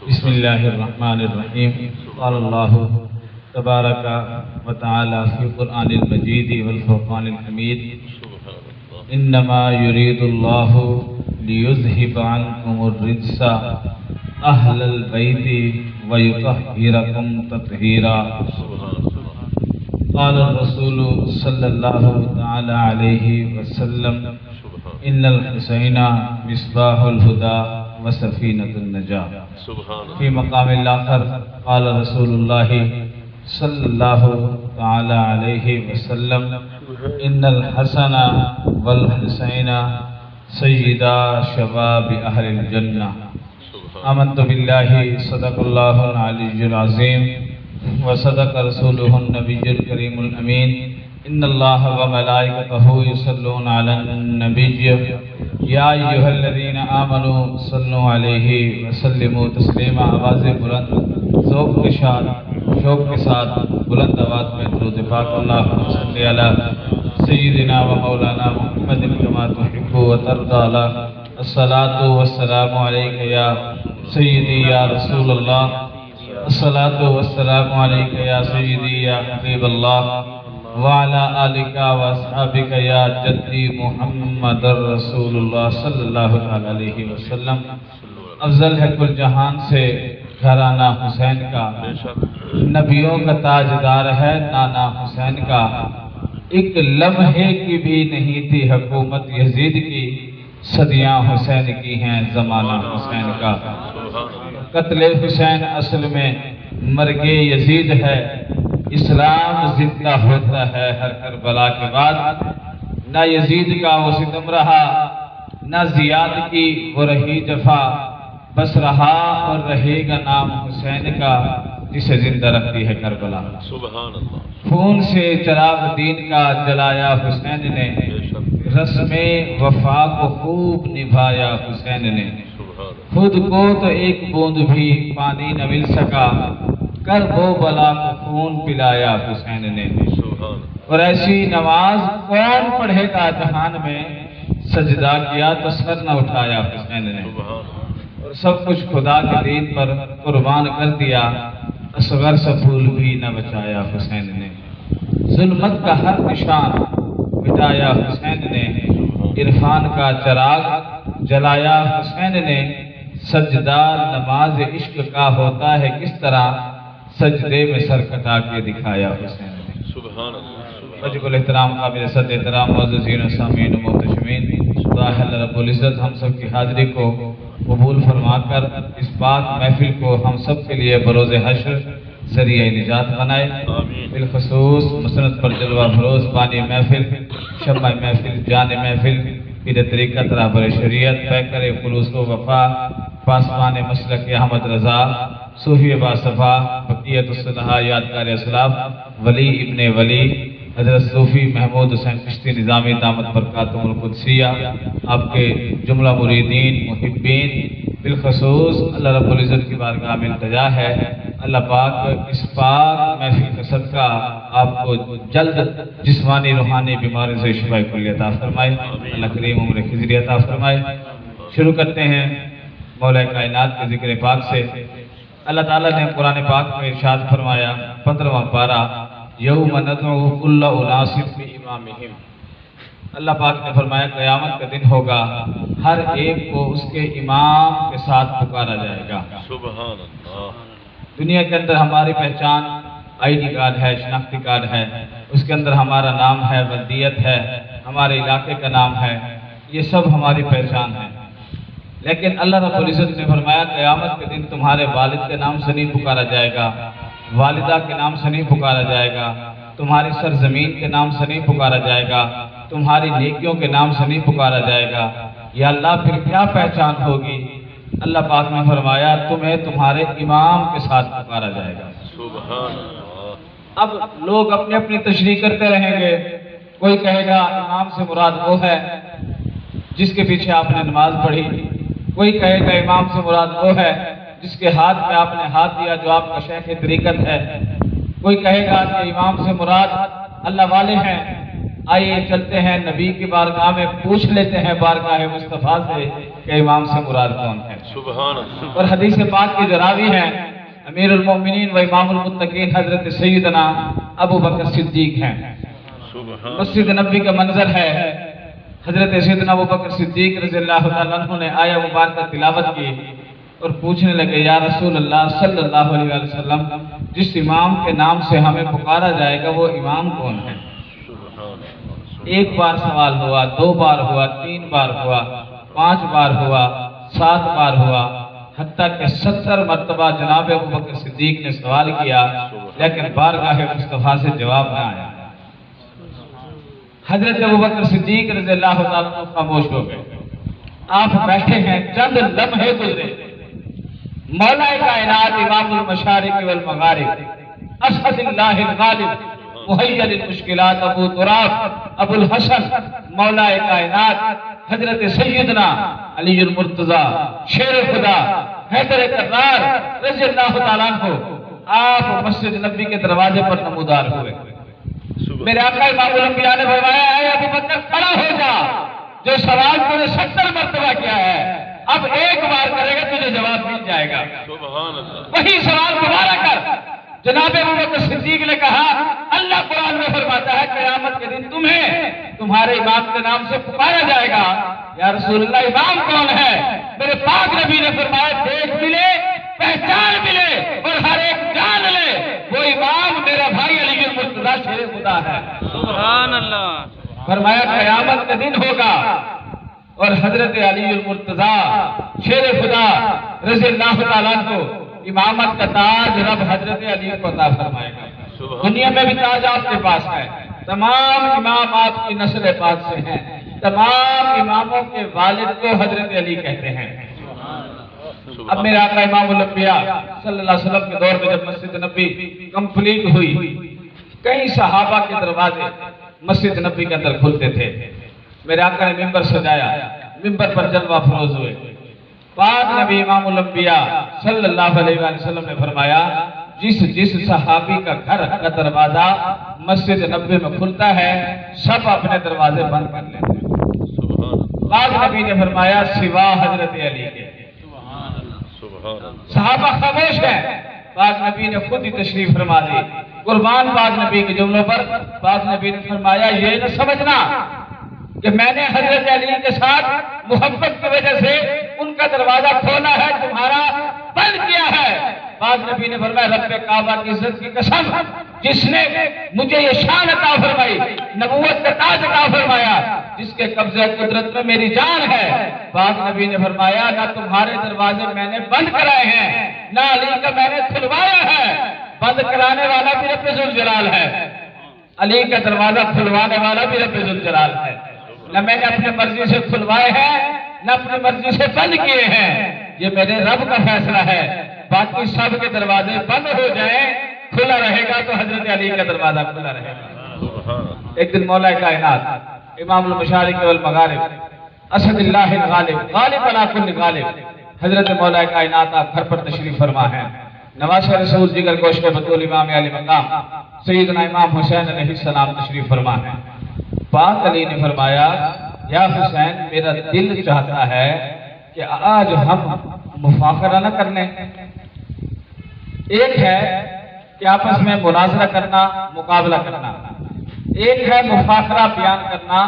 بسم الله الرحمن الرحيم. قال الله تبارك وتعالى في القرآن المجيد والفرقان الحميد: إنما يريد الله ليذهب عنكم الرجس أهل البيت ويطهركم تطهيرا. قال الرسول صلى الله تعالى عليه وسلم: إن الحسين مصباح الهدى وسفينة النجاة. في مقام الآخر قال رسول الله صلى الله تعالى عليه وسلم: إن الحسن والحسين سيدا شباب أهل الجنة. آمنت بالله صدق الله العلي العظيم وصدق رسوله النبي الكريم الأمين. إن الله وملائكته يصلون على النبي يا أيها الذين آمنوا صلوا عليه وسلموا تسلیما. آواز بلند ذوق کے ساتھ شوق کے ساتھ بلند آواز میں درود پاک اللہم صلی علی سیدنا و مولانا محمد کما تحب و ترضى. الصلاة والسلام علیک یا سیدی یا رسول اللہ. الصلاة والسلام علیک یا سیدی یا حبیب اللہ وعلى آلك واصحابك يا جدی محمد رسول اللہ صلی اللہ علیہ وسلم. افضل ہے کل جہان سے گھرانہ حسین کا، نبیوں کا تاجدار ہے نانا حسین کا. ایک لمحے کی بھی نہیں تھی حکومت یزید کی، صدیاں حسین کی ہیں زمانہ حسین کا. قتل حسین اصل میں مرگ یزید ہے، اسلام زندہ ہوتا ہے ہر کربلا کے بعد. نہ یزید کا وہ ستم رہا، نہ زیاد کی وہ رہی جفا، بس رہا اور رہے گا نام حسین کا جسے زندہ رکھتی ہے کربلا. سبحان اللہ. خون سے چراغ دین کا جلایا حسین نے، رسم وفا کو خوب نبھایا حسین نے. خود کو تو ایک بوند بھی پانی نہ مل سکا، کر وہ بلا کو خون پلایا حسین نے. اور ایسی نماز کون پڑھے گا جہان میں، سجدہ کیا تو سر نہ اٹھایا حسین نے. اور سب کچھ خدا کے دین پر قربان کر دیا، اصغر سا پھول بھی نہ بچایا حسین نے. ظلمت کا ہر نشان مٹایا حسین نے، عرفان کا چراغ جلایا حسین نے. سجدہ نماز عشق کا ہوتا ہے کس طرح، سجدے میں سر کٹا کے دکھایا حسین نے. سبحان اللہ. واجب الاحترام قابل صد احترام معززین و سامعین و محتشمین، خدا رب العزت ہم سب کی حاضری کو قبول فرما کر اس پاک محفل کو ہم سب کے لیے بروز حشر ذریعہ نجات بنائے. بالخصوص مسند پر جلوہ فروز بانی محفل، شمع محفل، جان محفل، پیر طریقت رہبر شریعت، پیکر خلوص و وفا، پاسبان مسلک احمد رضا، صوفی باصفا، بقیت الصلحاء، یادگار اسلاف، ولی ابن ولی حضرت صوفی محمود حسین چشتی نظامی دامت برکاتہم القدسیہ، آپ کے جملہ مریدین محبین. بالخصوص اللہ رب العزت کی بارگاہ میں التجا ہے، اللہ پاک اس پاک محفل کا صدقہ آپ کو جلد جسمانی روحانی بیماری سے شفا کلی عطا فرمائے. اللہ کریم عمر خضری عطا فرمائے. شروع کرتے ہیں مولا کائنات کے ذکر پاک سے. اللہ تعالیٰ نے قرآن پاک میں ارشاد فرمایا 15واں پارہ: یوم ندعو کل اناس بامامہم. اللہ پاک نے فرمایا قیامت کا دن ہوگا، ہر ایک کو اس کے امام کے ساتھ پکارا جائے گا. سبحان اللہ. دنیا کے اندر ہماری پہچان آئی ڈی کارڈ ہے، شناختی کارڈ ہے، اس کے اندر ہمارا نام ہے، بلدیت ہے، ہمارے علاقے کا نام ہے، یہ سب ہماری پہچان ہے. لیکن اللہ رب العزت نے فرمایا قیامت کے دن تمہارے والد کے نام سے نہیں پکارا جائے گا، والدہ کے نام سے نہیں پکارا جائے گا، تمہاری سرزمین کے نام سے نہیں پکارا جائے گا، تمہاری نیکیوں کے نام سے نہیں پکارا جائے گا. یا اللہ پھر کیا پہچان ہوگی؟ اللہ پاک نے فرمایا تمہیں تمہارے امام کے ساتھ پکارا جائے گا. سبحان اللہ. اب لوگ اپنی اپنی تشریح کرتے رہیں گے. کوئی کہے گا امام سے مراد وہ ہے جس کے پیچھے آپ نے نماز پڑھی، کوئی کہے گا امام سے مراد وہ ہے جس کے ہاتھ میں آپ نے ہاتھ دیا جو آپ کا شیخ طریقت ہے، کوئی کہے گا کہ امام سے مراد اللہ والے ہیں. آئیے چلتے ہیں نبی کی بارگاہ میں، پوچھ لیتے ہیں بارگاہ مصطفیٰ سے کہ امام سے مراد کون ہے۔ سبحان اللہ، اور حدیث پاک کی جو راوی ہیں امیر المومنین و امام المتقین حضرت سیدنا ابو بکر صدیق ہیں۔ سبحان مسجد نبی کا منظر ہے، حضرت سیدنا ابو بکر صدیق رضی اللہ تعالیٰ عنہ نے آیہ مبارکہ تلاوت کی اور پوچھنے لگے یا رسول اللہ صلی اللہ علیہ وسلم جس امام کے نام سے ہمیں پکارا جائے گا وہ امام کون ہے؟ سبحان اللہ، ایک بار سوال ہوا، 2 بار ہوا، 3 بار ہوا، 5 بار ہوا، 7 بار ہوا، حتیٰ کہ 70 مرتبہ جناب ابو بکر صدیق نے سوال کیا لیکن بارگاہ مصطفیٰ سے جواب نہ آیا۔ حضرت ابو بکر صدیق رضی اللہ تعالیٰ عنہ خاموش ہو گئے۔ آپ بیٹھے ہیں، چند لمحے گزرے، مولا کائنات امام المشارق والمغارب اسد اللہ الغالب محیل المشکلات ابو تراب ابو الحسن مولا کائنات حضرت سیدنا علی المرتضی شیر خدا حیدر کرار رضی اللہ تعالیٰ عنہ آپ مسجد نبی کے دروازے پر نمودار ہوئے۔ میرے آقا امام الانبیاء نے فرمایا ہے ابو بکر کھڑا ہو جا، جو سوال تو نے 70 مرتبہ کیا ہے اب ایک بار کرے گا تجھے جواب مل جائے گا۔ سبحان اللہ، وہی سوال دوبارہ کر۔ جناب ابو بکر صدیق نے کہا اللہ قرآن میں فرماتا ہے قیامت کے دن تمہیں تمہارے امام کے نام سے پکارا جائے گا۔ یا رسول اللہ امام کون ہے؟ میرے پاک نبی نے فرمایا دیکھ ملے، پہچان ملے اور ہر ایک جان لے وہ امام میرا بھائی علی المرتضی شیر خدا ہے۔ سبحان اللہ، فرمایا قیامت کا دن ہوگا اور حضرت علی المرتضی شیر خدا رضی اللہ تعالیٰ عنہ امامت کا تاج رب حضرت علی کو عطا فرمائے گا۔ دنیا میں بھی تاج آپ کے پاس ہے، تمام امام آپ کی نسل پاک سے ہیں، تمام اماموں کے والد کو حضرت علی کہتے ہیں۔ اب میرے آقا امام الانبیاء صلی اللہ علیہ وسلم کے دور میں جب مسجد نبی کمپلیٹ ہوئی، کئی صحابہ کے دروازے مسجد نبی کے اندر کھلتے تھے۔ میرے آقا نے ممبر سجایا، ممبر پر جلوہ فروز ہوئے۔ پاک نبی امام الانبیاء صلی اللہ علیہ وسلم نے فرمایا جس صحابی کا گھر کا دروازہ مسجد نبی میں کھلتا ہے سب اپنے دروازے بند کر لیتے ہیں۔ پاک نبی نے فرمایا سوا حضرت علی کے۔ صحابہ خاموش ہیں، پاک نبی نے خود ہی تشریف فرما دی۔ قربان پاک نبی کے جملوں پر پاک نبی نے فرمایا یہ نہ سمجھنا کہ میں نے حضرت علی کے ساتھ محبت کی وجہ سے ان کا دروازہ کھولا ہے، تمہارا بند کیا ہے۔ پاک نبی نے فرمایا رب کعبہ کی عزت کی قسم جس نے مجھے یہ شان عطا فرمائی، نبوت کا تاج عطا فرمایا، جس کے قبضہ قدرت میں میری جان ہے، پاک نبی نے فرمایا نہ تمہارے دروازے میں نے بند کرائے ہیں نہ علی کا میں نے کھلوایا ہے۔ بند کرانے والا بھی رب ذوالجلال ہے، علی کا دروازہ کھلوانے والا بھی رب ذوالجلال ہے۔ نہ میں نے اپنی مرضی سے کھلوائے ہیں نہ اپنی مرضی سے بند کیے ہیں، یہ میرے رب کا فیصلہ ہے۔ باقی سب کے دروازے بند ہو جائیں کھلا رہے گا تو حضرت علی کا دروازہ کھلا رہے گا۔ ایک دن مولا کائنات امام المشارق والمغارب اسد اللہ الغالب غالب علی کل غالب حضرت مولا کائنات آپ گھر پر تشریف فرما ہیں۔ نواز رسول جگر گوشت کے بطول امام علی مقام سیدنا امام حسین علیہ السلام تشریف فرما ہیں۔ پاک علی نے فرمایا یا حسین میرا دل چاہتا ہے کہ آج ہم مفاخرہ نہ کر لیں۔ ایک ہے کہ آپس میں مناظرہ کرنا، مقابلہ کرنا، ایک ہے مفاخرہ بیان کرنا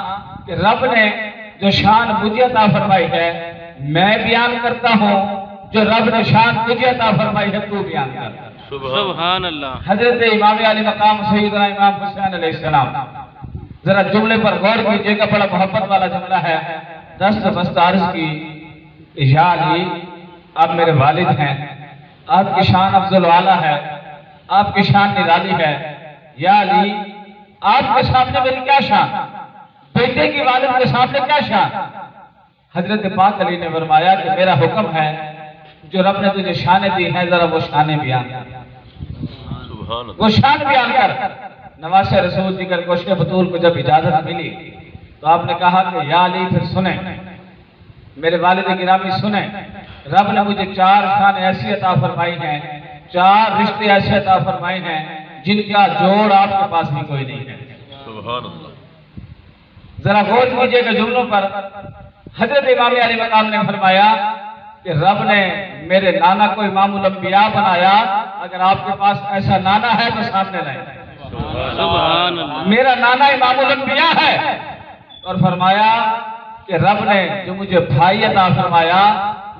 کہ رب نے جو شان مجھے عطا فرمائی ہے میں بیان کرتا ہوں، جو رب نے شان تجھے عطا فرمائی ہے تو بیان کر۔ سبحان اللہ، حضرت امام علی مقام سیدنا امام حسین علیہ السلام ذرا جملے پر غور کیجئے گا، بڑا محبت والا جملہ ہے۔ دست بست عرض کی یا علی آپ میرے والد ہیں، آپ کی شان افضل و اعلیٰ ہے، آپ کی شان نرالی ہے۔ یا علی آپ کے سامنے میری کیا شان، بیٹے کی والد کے سامنے کیا شان؟ حضرت پاک علی نے فرمایا کہ میرا حکم ہے جو رب نے تجھے شانیں دی ہیں ذرا وہ شانیں بیان کر، وہ شان بیان کر۔ نواز رسول ذکر گوشت بطول کو جب اجازت ملی تو آپ نے کہا کہ یا علی پھر سنیں میرے والد گرامی سنیں، رب نے مجھے 4 شان ایسی عطا فرمائی ہیں، 4 رشتے ایسے عطا فرمائے ہیں جن کا جوڑ آپ کے پاس بھی کوئی نہیں ہے۔ سبحان اللہ، ذرا غور کیجئے گا جملوں پر۔ حضرت امام علی مقام نے فرمایا کہ رب نے میرے نانا کو امام الانبیاء بنایا، اگر آپ کے پاس ایسا نانا ہے تو سامنے لائیں۔ سبحان اللہ۔ میرا نانا امام الانبیاء ہے، اور فرمایا کہ رب نے جو مجھے بھائی عطا فرمایا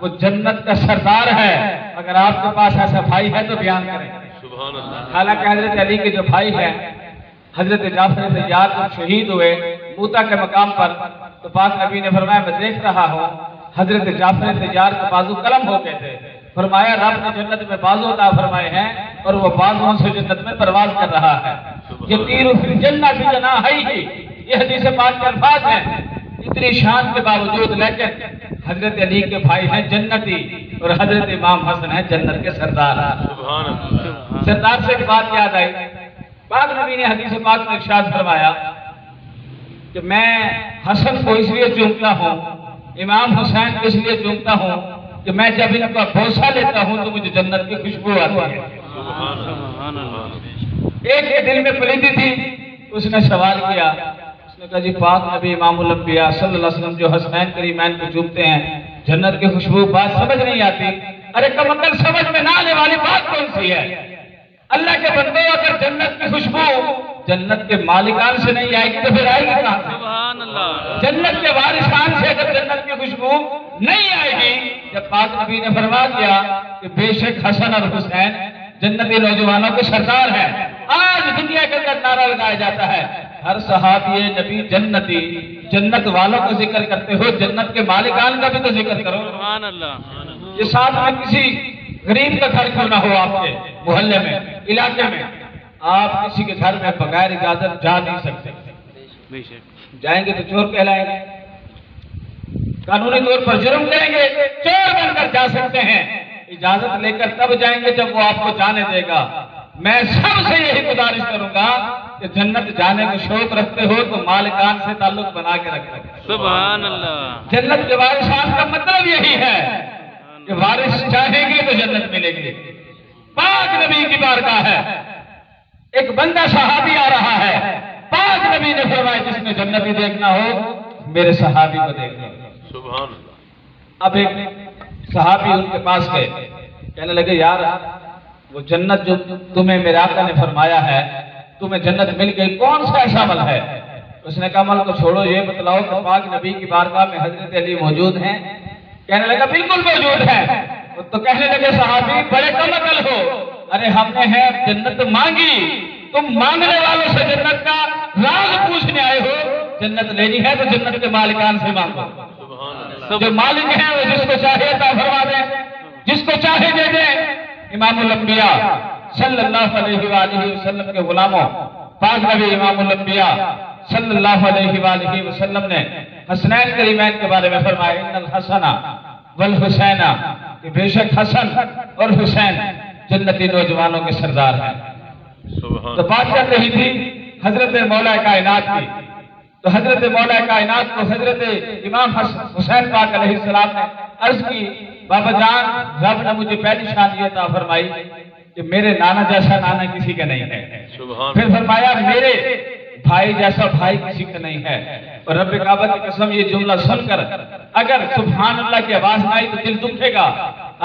وہ جنت کا سردار ہے، اگر آپ کے پاس ایسا بھائی ہے تو بیان کریں۔ سبحان اللہ۔ حالانکہ حضرت علی کے جو بھائی ہیں، حضرت جعفر طیار جب شہید ہوئے موتا کے مقام پر، تو پاک نبی نے فرمایا میں دیکھ رہا ہوں حضرت جعفر طیار کے بازو قلم ہو گئے تھے، فرمایا رب نے جنت میں بازو عطا فرمائے ہیں اور وہ بازوؤں سے جنت میں پرواز کر رہا ہے۔ یہ تیر فی الجنہ بجناحیہ، یہ حدیث پاک کے الفاظ ہیں۔ اتنی شان کے باوجود لیکن حضرت علی کے بھائی ہیں جنتی، اور حضرت امام حسن ہیں جنت کے سردار۔ سبحان اللہ۔ سردار سے ایک بات یاد آئی، پاک نبی نے حدیث پاک میں ارشاد فرمایا کہ میں حسن کو اس لیے چومتا ہوں، امام حسین کو اس لیے چومتا ہوں کہ میں جب ان کا بوسہ لیتا ہوں تو مجھے جنت کی خوشبو آتی ہے۔ سبحان اللہ۔ ایک کے دل میں پلیدی تھی، اس نے سوال کیا، اس نے کہا جی پاک نبی امام الانبیاء صلی اللہ علیہ وسلم جو حسنین کریمین کو چومتے ہیں، جنت کی خوشبو، بات سمجھ نہیں آتی۔ ارے کم عقل سمجھ میں نہ آنے والی بات کون سی ہے؟ اللہ کے بندوں اگر جنت کی خوشبو جنت کے مالکان سے نہیں آئے گی تو پھر آئے گی کہاں سے؟ سبحان اللہ۔ جنت کے وارثان سے اگر جنت کی خوشبو نہیں آئے گی، جب پاک نبی نے فرما دیا کہ بے شک حسن اور حسین جنتی نوجوانوں کے سردار ہیں، آج دنیا کے اندر نعرہ لگایا جاتا ہے ہر صحابی نبی جنتی، جنت والوں کا ذکر کرتے ہو، جنت کے مالکان کا بھی تو ذکر کرو۔ سبحان اللہ۔ یہ ساتھ میں کسی غریب کا گھر کیوں نہ ہو، آپ کے محلے میں، علاقے میں، آپ کسی کے گھر میں بغیر اجازت جا نہیں سکتے۔ بے شک۔ جائیں گے تو چور کہلائیں گے، قانونی طور پر جرم کریں گے، چور بن کر جا سکتے ہیں، اجازت لے کر تب جائیں گے جب وہ آپ کو جانے دے گا۔ میں سب سے یہی گزارش کروں گا کہ جنت جانے کا شوق رکھتے ہو تو مالکان سے تعلق بنا کے رکھیں۔ سبحان اللہ۔ جنت کے وارثان کا مطلب یہی ہے کہ وارث چاہیں گے تو جنت ملے گی۔ پاک نبی کی بارگاہ ہے، ایک بندہ صحابی آ رہا ہے، پاک نبی نے فرمایا جس نے جنتی دیکھنا ہو میرے صحابی کو دیکھنا۔ سبحان اللہ۔ اب ایک صحابی ان کے پاس گئے، کہنے لگے یار وہ جنت جو تمہیں میرے آقا نے فرمایا ہے، تمہیں جنت مل گئی، کون سا ایسا عمل ہے؟ اس نے کہا عمل کو چھوڑو، یہ بتلاؤ کہ پاک نبی کی بارگاہ میں حضرت علی موجود ہیں؟ کہنے لگا بالکل موجود ہے۔ تو کہنے لگے صحابی بڑے کم عقل ہو، ارے ہم نے ہے جنت مانگی، تم مانگنے والوں سے جنت کا راز پوچھنے آئے ہو، جنت لینی ہے تو جنت کے مالکان سے مانگو۔ جو مالک ہیں وہ جس کو چاہے عطا فرما دیں، جس کو چاہے دے دیں۔ امام الانبیاء صلی اللہ علیہ وآلہ وسلم کے غلاموں، پاک نبی امام الانبیاء صلی اللہ علیہ وآلہ وسلم نے حسنین کریمین کے بارے میں فرمایا ان الحسن والحسین، کہ بے شک حسن اور حسین جنتی نوجوانوں کے سردار ہیں۔ تو بات چل رہی تھی حضرت مولا کائنات کی، تو حضرت مولا کائنات کو حضرت امام حسین پاک علیہ السلام نے عرض کی بابا جان رب نے مجھے پہلی شان یہ عطا فرمائی کہ میرے نانا جیسا نانا کسی کا نہیں ہے، پھر فرمایا میرے بھائی جیسا بھائی کسی کا نہیں ہے، اور رب کعبہ کی قسم یہ جملہ سن کر اگر سبحان اللہ کی آواز نہ آئی تو دل دکھے گا۔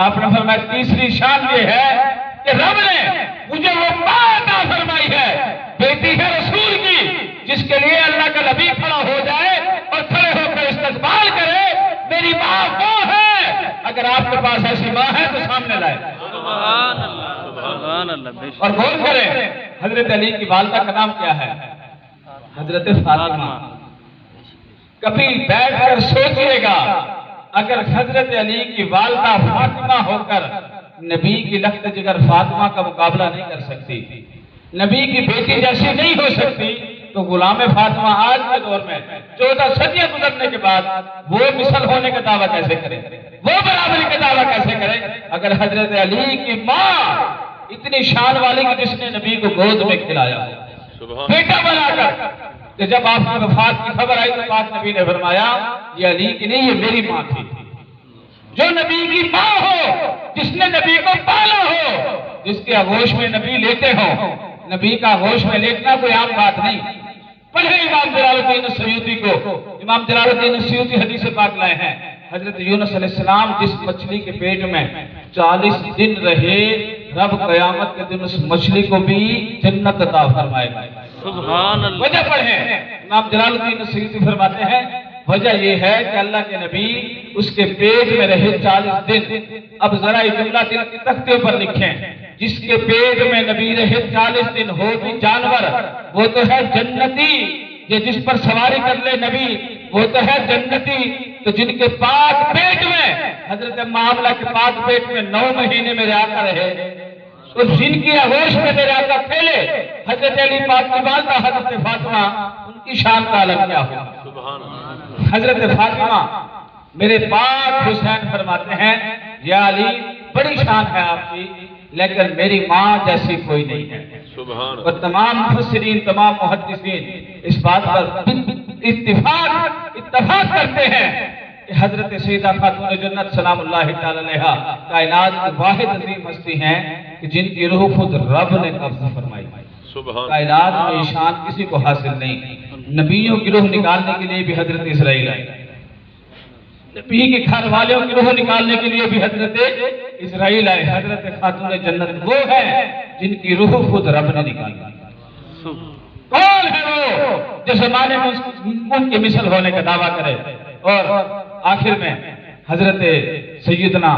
آپ نے فرمایا تیسری شان یہ ہے کہ رب نے مجھے وہ ماں عطا فرمائی ہے، بیٹی ہے رسول کی، جس کے لیے اللہ کا نبی کھڑا ہو جائے اور کھڑے ہو کر استقبال کرے، میری ماں وہ ہے۔ اگر آپ کے پاس ایسی ماں ہے تو سامنے لائے۔ سبحان اللہ۔ سبحان اللہ۔ بے شک۔ اور غور کریں حضرت علی کی والدہ کا نام کیا ہے؟ حضرت فاطمہ۔ کبھی بیٹھ کر سوچئے گا اگر حضرت علی کی والدہ فاطمہ ہو کر نبی کی لخت جگر فاطمہ کا مقابلہ نہیں کر سکتی، نبی کی بیٹی جیسی نہیں ہو سکتی، تو غلام فاطمہ آج کے دور میں 14 صدیاں گزرنے کے بعد وہ مثل ہونے کا دعویٰ کیسے کرے، وہ برابری کا دعویٰ کیسے کرے اگر حضرت علی کی ماں اتنی شان والی کہ جس نے نبی کو گود میں کھلایا بیٹا بنا کر، کہ جب آپ کی وفات کی خبر آئی تو پاک نبی نے فرمایا یہ علی کی نہیں یہ میری ماں تھی۔ جو نبی کی ماں ہو، جس نے نبی کو پالا ہو، جس کے آغوش میں نبی لیتے ہو، نبی کا آغوش میں لیٹنا کوئی عام بات نہیں، پڑھیں امام جلال الدین السیوطی کو. امام جلال الدین السیوطی حدیث پاک لائے ہیں. حضرت یونس علیہ السلام جس مچھلی کے پیٹ میں 40 دن رہے، رب قیامت کے دن اس مچھلی کو بھی جنت عطا فرمائے گا. سبحان اللہ. وجہ پڑھیں. امام جلال الدین السیوطی فرماتے ہیں وجہ یہ ہے کہ اللہ کے نبی اس کے پیٹ میں رہے 40 دن. اب ذرا یہ جملہ دل کے تختے پر لکھیں، جس کے پیٹ میں نبی رہے 40 دن ہو بھی جانور، وہ تو ہے جنتی. یہ جس پر سواری کر لے نبی وہ تو ہے جنتی. تو جن کے پاک پیٹ میں حضرت معاملہ کے پاک پیٹ میں 9 مہینے میرے آقا رہے، اور جن کی آغوش میں میرے آقا پھیلے، حضرت علی پاک کی والدہ حضرت فاطمہ، ان کی شان کا عالم کیا ہو. سبحان اللہ. حضرت فاطمہ میرے پاک حسین فرماتے ہیں یا علی بڑی شان ہے آپ کی، لیکن میری ماں جیسی کوئی نہیں ہے. سبحان اور تمام مفسرین، تمام محدثین اس بات پر اتفاق کرتے ہیں کہ حضرت سیدہ خاتون جنت سلام اللہ تعالی علیہا کائنات کی واحد عظیم ہستی ہیں کہ جن کی روح خود رب نے قبض فرمائی. سبحان کائنات میں شان کسی کو حاصل نہیں. نبیوں کی روح نکالنے کے لیے بھی حضرت اسرائیل آئی، نبی کے گھر والوں کی روح نکالنے کے لیے بھی حضرت اسرائیل آئے. حضرت خاتون جنت وہ ہے جن کی روح خود رب نے نکالی. کون ہے وہ جو زمانے میں ان کی مثل ہونے کا دعویٰ کرے؟ اور آخر میں حضرت سیدنا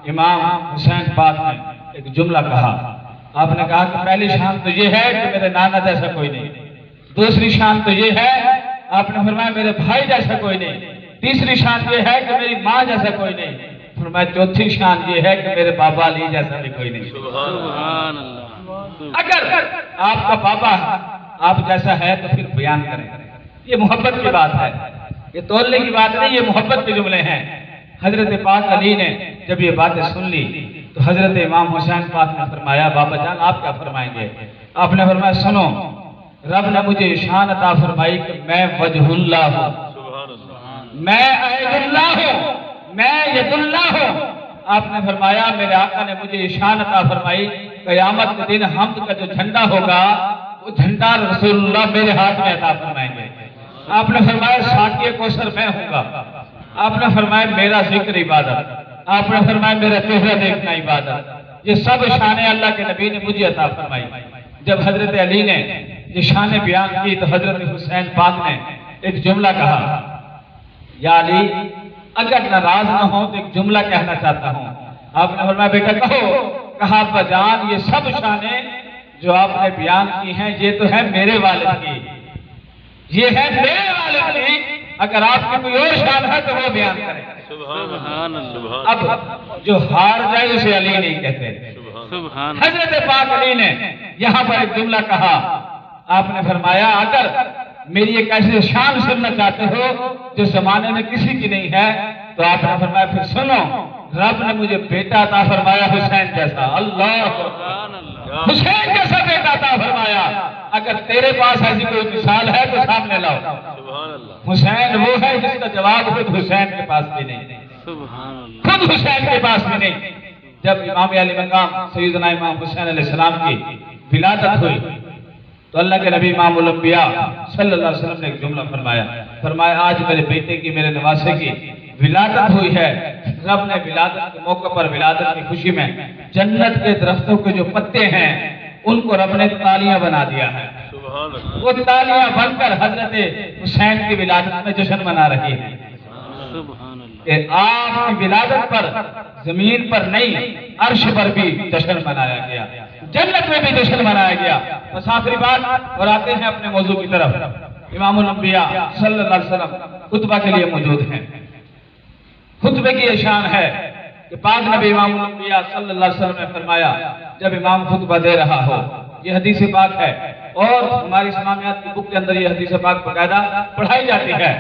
امام حسین پاک نے ایک جملہ کہا. آپ نے کہا کہ پہلی شان تو یہ ہے کہ میرے نانا جیسا کوئی نہیں، دوسری شان تو یہ ہے آپ نے فرمایا میرے بھائی جیسا کوئی نہیں، تیسری شان یہ ہے کہ میری ماں جیسا کوئی نہیں، فرمایا چوتھی شان یہ ہے کہ میرے بابا علی جیسا بھی کوئی نہیں. سبحان اللہ. اگر آپ کا بابا آپ جیسا ہے تو پھر بیان کریں. یہ محبت کی بات ہے، یہ تولنے کی بات نہیں، یہ محبت کے جملے ہیں. حضرت پاک علی نے جب یہ باتیں سن لی تو حضرت امام حسین پاک نے فرمایا بابا جان آپ کیا فرمائیں گے؟ آپ نے فرمایا سنو، رب نے مجھے شان عطا فرمائی کہ میں وجہ اللہ ہوں، سبحان اللہ. میں عید اللہ ہوں، میں ید اللہ ہوں. آپ نے فرمایا میرے آقا نے مجھے شان عطا فرمائی قیامت کے دن حمد کا جو جھنڈا ہوگا وہ جھنڈا رسول اللہ میرے ہاتھ میں عطا فرمائیں گے. آپ نے فرمایا ساقی کوثر میں ہوں گا. آپ نے فرمایا میرا ذکر عبادت. آپ نے فرمایا میرا چہرہ دیکھنا عبادت. یہ سب شانیں اللہ کے نبی نے مجھے عطا فرمائی. جب حضرت علی نے یہ شانیں بیان کی تو حضرت حسین پاک نے ایک جملہ کہا یا علی اگر ناراض نہ ہو تو ایک جملہ کہنا چاہتا ہوں. آپ نے فرمایا بیٹا کہو. کہا ابا جان یہ سب شانیں جو آپ نے بیان کی ہیں یہ تو ہے میرے والد کی، یہ ہے میرے والد کی. اگر آپ کی کوئی اور شان ہے تو وہ بیان کریں. سبحان اللہ. اب جو ہار جائے اسے علی نہیں کہتے. سبحان. حضرت پاک علی نے یہاں پر ایک جملہ کہا. آپ نے فرمایا اگر میری ایک ایسی شان سننا چاہتے ہو جو زمانے میں کسی کی نہیں ہے تو آپ نے فرمایا پھر سنو، رب نے مجھے بیٹا عطا فرمایا حسین جیسا. اللہ سبحان اللہ. حسین جیسا بیٹا عطا فرمایا. اگر تیرے پاس ایسی کوئی مثال ہے تو سامنے لاؤ. سبحان اللہ. حسین وہ ہے جس کا جواب خود حسین کے پاس بھی نہیں، سبحان اللہ. خود حسین کے پاس بھی نہیں. جب امام علی مقام سیدنا امام حسین علیہ السلام کی ولادت ہوئی تو اللہ کے نبی امام الانبیاء صلی اللہ علیہ وسلم نے ایک جملہ فرمایا آج میرے بیٹے کی، میرے نواسے کی ولادت ہوئی ہے. رب نے ولادت کے موقع پر، ولادت کی خوشی میں جنت کے درختوں کے جو پتے ہیں ان کو رب نے تالیاں بنا دیا ہے. سبحان اللہ. وہ تالیاں بن کر حضرت حسین کی ولادت میں جشن منا رہی ہیں. سبحان اللہ. کہ آپ کی ولادت پر زمین پر نہیں عرش پر بھی جشن منایا گیا، جنت میں بھی جشن منایا گیا. بس آخری بات اور آتے ہیں اپنے موضوع کی طرف. امام الانبیاء صلی اللہ علیہ وسلم خطبہ کے لیے موجود ہیں. خطبے کی یہ شان ہے کہ پاک نبی امام الانبیاء صلی اللہ علیہ وسلم نے فرمایا جب امام خطبہ دے رہا ہو، یہ حدیث پاک ہے اور ہماری اسلامیات کی بک کے اندر یہ حدیث پاک باقاعدہ پڑھائی جاتی ہے.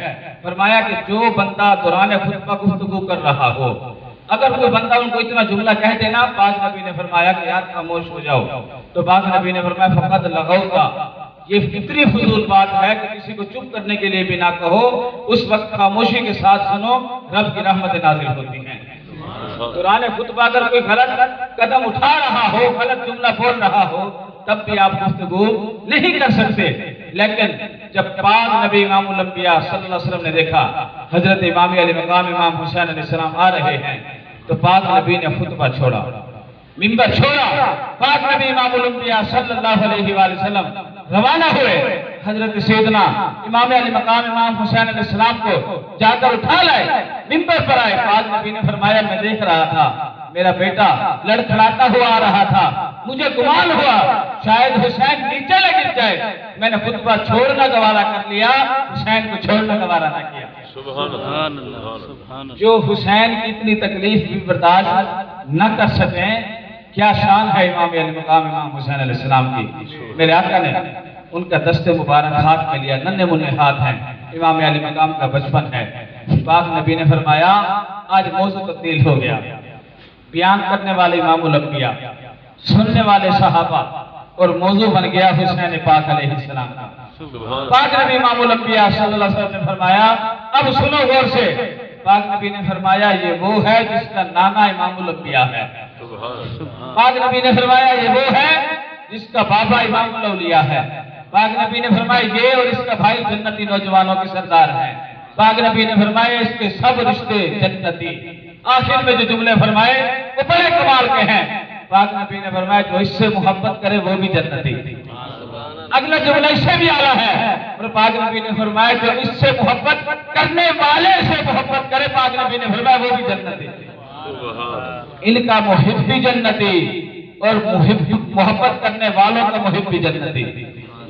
فرمایا کہ جو بندہ دوران خطبہ گفتگو کر رہا ہو، اگر کوئی بندہ ان کو اتنا جملہ کہہ دینا، پاک نبی نے فرمایا کہ یار خاموش ہو جاؤ، تو پاک نبی نے فرمایا فقط لغوتا. یہ فطری فضول بات ہے کہ کسی کو چپ کرنے کے لیے بھی نہ کہو، اس وقت خاموشی کے ساتھ سنو، رب کی رحمت نازل ہوتی ہیں. دوران خطبہ اگر کوئی غلط قدم اٹھا رہا ہو، غلط جملہ بول رہا ہو تب بھی آپ گفتگو نہیں کر سکتے۔ لیکن جب پاک نبی امام الانبیاء صلی اللہ علیہ وسلم نے دیکھا حضرت امام علی مقام امام حسین علیہ السلام آ رہے ہیں تو پاک نبی نے خطبہ چھوڑا، منبر چھوڑا، پاک نبی امام الانبیاء صلی اللہ علیہ وآلہ وسلم روانہ ہوئے، حضرت سیدنا امام علی مقام امام حسین علیہ السلام کو جا کر اٹھا لائے، منبر پر آئے۔ پاک نبی نے فرمایا میں دیکھ رہا تھا میرا بیٹا لڑکھڑاتا ہوا آ رہا تھا، مجھے گمان ہوا شاید حسین نیچے نہ گر جائے، میں نے خطبہ چھوڑنا گوارا کر لیا، حسین کو چھوڑنا گوارا نہ کیا۔ سبحان سبحان اللہ اللہ سبحان اللہ جو حسین کی اتنی تکلیف بھی برداشت نہ کر سکیں، کیا شان ہے امام علی مقام امام حسین علیہ السلام کی۔ میرے آقا نے ان کا دست مبارک ہاتھ میں لیا، ننھے منھے ہاتھ ہیں، امام علی مقام کا بچپن ہے۔ پاک نبی نے فرمایا آج موضوع تبدیل ہو گیا، بیان کرنے والے امام الانبیاء، سننے والے صحابہ، اور موضوع بن گیا حسین پاک علیہ السلام کا۔ سبحان پاک نبی امام الانبیاء صلی اللہ علیہ وسلم نے فرمایا اب سنو غور سے، پاک نبی نے فرمایا یہ وہ ہے جس کا نانا امام الانبیاء ہے۔ سبحان پاک نبی نے فرمایا یہ وہ ہے جس کا بابا امام الاولیاء ہے۔ پاک نبی نے فرمایا یہ اور اس کا بھائی جنتی نوجوانوں کے سردار ہیں۔ پاک نبی نے فرمایا اس کے سب رشتے جنتی۔ آخر میں جو جملے فرمائے وہ بڑے کمال کے ہیں۔ پاک نبی نے فرمایا جو اس سے محبت کرے وہ بھی جنتی۔ اگلا جملہ اس سے بھی اعلیٰ ہے، اور پاک نبی نے فرمایا جو اس سے محبت کرنے والے سے محبت کرے، پاک نبی نے فرمایا وہ بھی جنتی۔ ان کا محب بھی جنتی اور محبت کرنے والوں کا محب بھی جنتی۔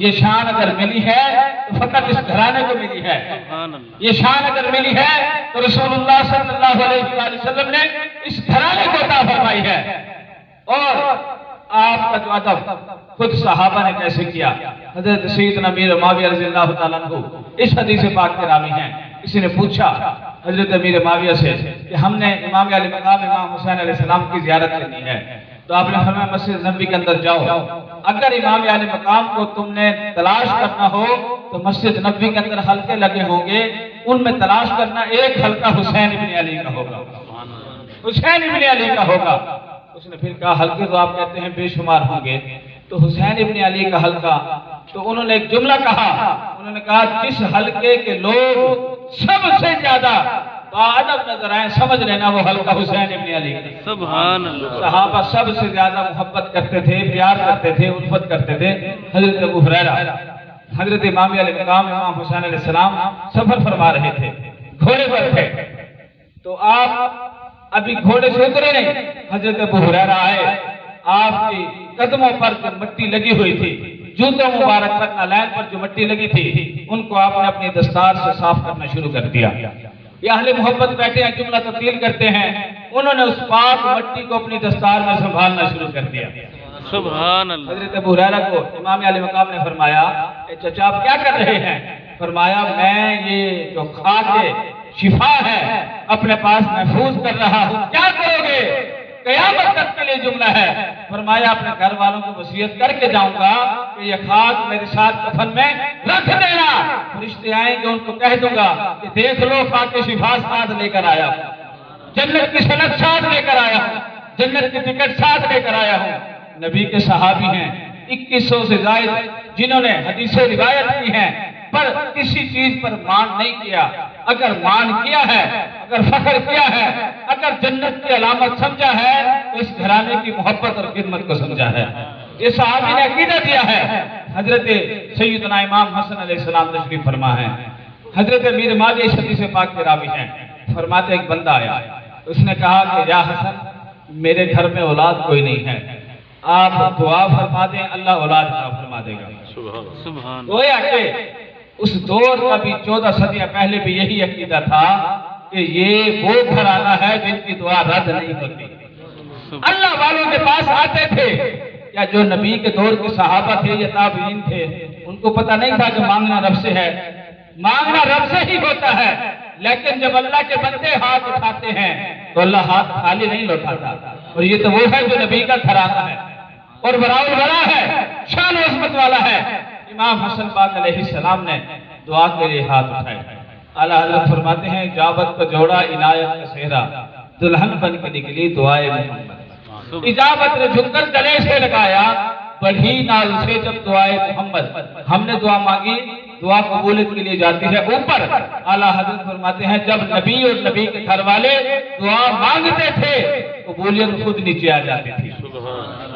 یہ شان اگر ملی ہے تو فقط اس گھرانے کو ملی ہے۔ سبحان اللہ یہ شان اگر ملی ہے تو رسول اللہ صلی اللہ علیہ وآلہ وسلم نے اس گھرانے کو عطا فرمائی ہے۔ اور آپ کا جو ادب خود صحابہ نے کیسے کیا، حضرت سیدنا امیر معاویہ رضی اللہ تعالیٰ عنہ اس حدیث پاک کے راوی ہیں۔ کسی نے پوچھا حضرت امیر معاویہ سے کہ ہم نے امام علی مقام امام حسین علیہ السلام کی زیارت کرنی ہے، تو آپ نے فرمایا مسجد نبوی کے اندر جاؤ، اگر امام علی مقام کو تم نے تلاش کرنا ہو تو مسجد نبوی کے اندر حلقے لگے ہوں گے، ان میں تلاش کرنا ایک حلقہ حسین ابن علی کا ہوگا، حسین ابن علی کا ہوگا۔ اس نے پھر کہا حلقے تو آپ کہتے ہیں بے شمار ہوں گے، تو حسین ابن علی کا حلقہ، تو انہوں نے ایک جملہ کہا، انہوں نے کہا جس حلقے کے لوگ سب سے زیادہ باادب نظر آئیں سمجھ لینا وہ حلقہ حسین ابن علی کا۔ سبحان اللہ صحابہ سب سے زیادہ محبت کرتے تھے، پیار کرتے تھے، الفت کرتے تھے حضرت ابو ہریرہ۔ حضرت امام علی مقام امام حسین علیہ السلام سفر فرما رہے تھے، گھوڑے پر تھے، تو آپ ابھی گھوڑے سے اترے نہیں، حضرت ابو ہریرہ آئے، آپ کی قدموں پر جو مٹی لگی ہوئی تھی، جوتوں مبارک پر نالین پر جو مٹی لگی تھی، ان کو آپ نے اپنی دستار سے صاف کرنا شروع کر دیا۔ یہ اہل محبت بیٹھے ہیں، جملہ تبدیل کرتے ہیں، انہوں نے اس پاک مٹی کو اپنی دستار میں سنبھالنا شروع کر دیا۔ سبحان اللہ حضرت ابو ہریرہ کو امام علی مقام نے فرمایا اے چچا آپ کیا کر رہے ہیں؟ فرمایا میں یہ جو خاک شفا ہے اپنے پاس محفوظ کر رہا ہوں۔ کیا کرو گے؟ قیامت تک کے لیے جملہ ہے۔ فرمایا اپنے گھر والوں کو وصیت کر کے جاؤں گا کہ یہ خاک میرے ساتھ کفن میں رکھ دینا، فرشتے آئیں گے ان کو کہہ دوں گا کہ دیکھ لو خاک شفا ساتھ لے کر آیا ہوں، جنت کی سند ساتھ لے کر آیا ہوں، جنت کی ٹکٹ ساتھ لے کر آیا ہوں۔ نبی کے صحابی ہیں 2100 سے زائد جنہوں نے حدیثیں روایت کی ہیں، پر کسی چیز پر مان نہیں کیا۔ اگر مان کیا ہے، اگر فخر کیا ہے، اگر جنت کی علامت سمجھا ہے تو اس گھرانے کی محبت اور خدمت کو سمجھا ہے۔ یہ صحابی نے عقیدہ دیا ہے۔ حضرت سیدنا امام حسن علیہ السلام تشریف فرما ہے، حضرت امیر معاویہ اس حدیث پاک کے راوی ہیں۔ فرماتے ایک بندہ آیا، اس نے کہا کہ یا حسن میرے گھر میں اولاد کوئی نہیں ہے، آپ دعا فرما دیں اللہ اولاد عطا فرما دے گا۔ سبحان گویا کہ اس دور کا بھی 14 صدیاں پہلے بھی یہی عقیدہ تھا کہ یہ وہ گھرانہ ہے جن کی دعا رد نہیں ہوتی۔ اللہ والوں کے پاس آتے تھے، یا جو نبی کے دور کے صحابہ تھے یا تابعین تھے، ان کو پتہ نہیں تھا کہ مانگنا رب سے ہے، مانگنا رب سے ہی ہوتا ہے، لیکن جب اللہ کے بندے ہاتھ اٹھاتے ہیں تو اللہ ہاتھ خالی نہیں لوٹاتا۔ اور یہ تو وہ ہے جو نبی کا گھرانہ ہے اور براء البراء ہے، شان و عظمت والا ہے۔ امام حسن پاک علیہ السلام نے دعا کے لیے ہاتھ اٹھائے۔ اعلیٰ حضرت فرماتے ہیں اجابت کو جوڑا عنایت کا صحرا، دلہن بن کے نکلی دعائے محمد۔ اجابت نے جھک کر گلے سے لگایا، بڑھی نال سے جب دعائے محمد ہم نے دعا مانگی دعا قبولیت کے لیے جاتی ہے اوپر اعلیٰ حضرت فرماتے ہیں جب نبی اور نبی کے گھر والے دعا مانگتے تھے قبولیت خود نیچے آ جاتی تھی